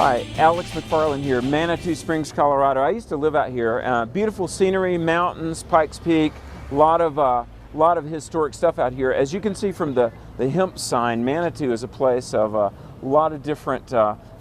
Hi, Alex McFarland here, Manitou Springs, Colorado. I used to live out here. Beautiful scenery, mountains, Pikes Peak, a lot of historic stuff out here. As you can see from the hemp sign, Manitou is a place of a lot of different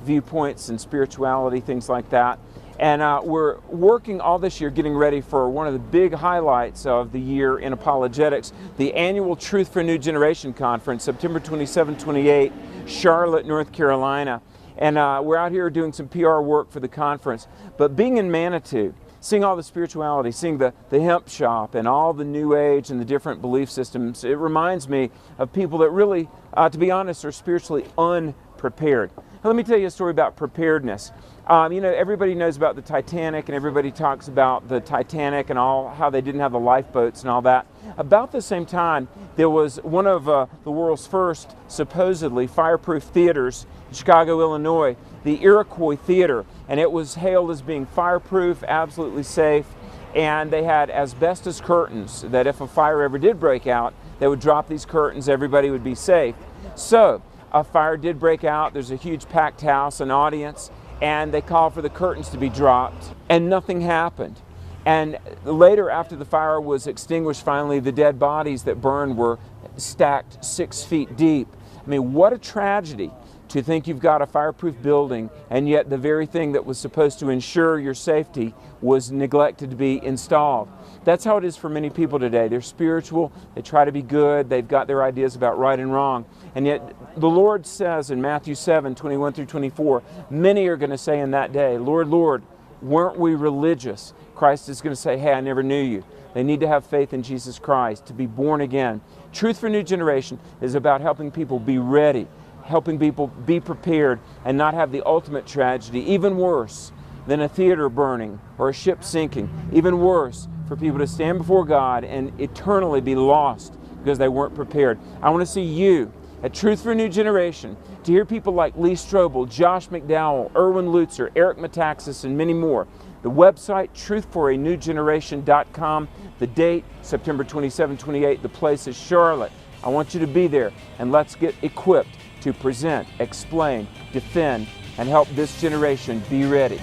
viewpoints and spirituality, things like that. And we're working all this year getting ready for one of the big highlights of the year in apologetics, the annual Truth for a New Generation Conference, September 27-28, Charlotte, North Carolina. And we're out here doing some PR work for the conference. But being in Manitou, seeing all the spirituality, seeing the hemp shop and all the New Age and the different belief systems, it reminds me of people that really, to be honest, are spiritually unprepared. Now, let me tell you a story about preparedness. You know, everybody knows about the Titanic, and everybody talks about the Titanic and how they didn't have the lifeboats and all that. About the same time, there was one of the world's first, supposedly, fireproof theaters in Chicago, Illinois, the Iroquois Theater, and it was hailed as being fireproof, absolutely safe, and they had asbestos curtains that if a fire ever did break out, they would drop these curtains, everybody would be safe. So, a fire did break out, there's a huge packed house, an audience, and they called for the curtains to be dropped, and nothing happened. And later, after the fire was extinguished, finally, the dead bodies that burned were stacked 6 feet deep. I mean, what a tragedy to think you've got a fireproof building, and yet the very thing that was supposed to ensure your safety was neglected to be installed. That's how it is for many people today. They're spiritual, they try to be good, they've got their ideas about right and wrong, and yet the Lord says in Matthew 7:21-24, many are going to say in that day, Lord, Lord, weren't we religious? Christ is going to say, hey, I never knew you. They need to have faith in Jesus Christ, to be born again. Truth for New Generation is about helping people be ready, helping people be prepared and not have the ultimate tragedy, even worse than a theater burning or a ship sinking, even worse for people to stand before God and eternally be lost because they weren't prepared. I want to see you at Truth for a New Generation, to hear people like Lee Strobel, Josh McDowell, Erwin Lutzer, Eric Metaxas, and many more. The website, truthforanewgeneration.com. The date, September 27-28. The place is Charlotte. I want you to be there, and let's get equipped to present, explain, defend, and help this generation be ready.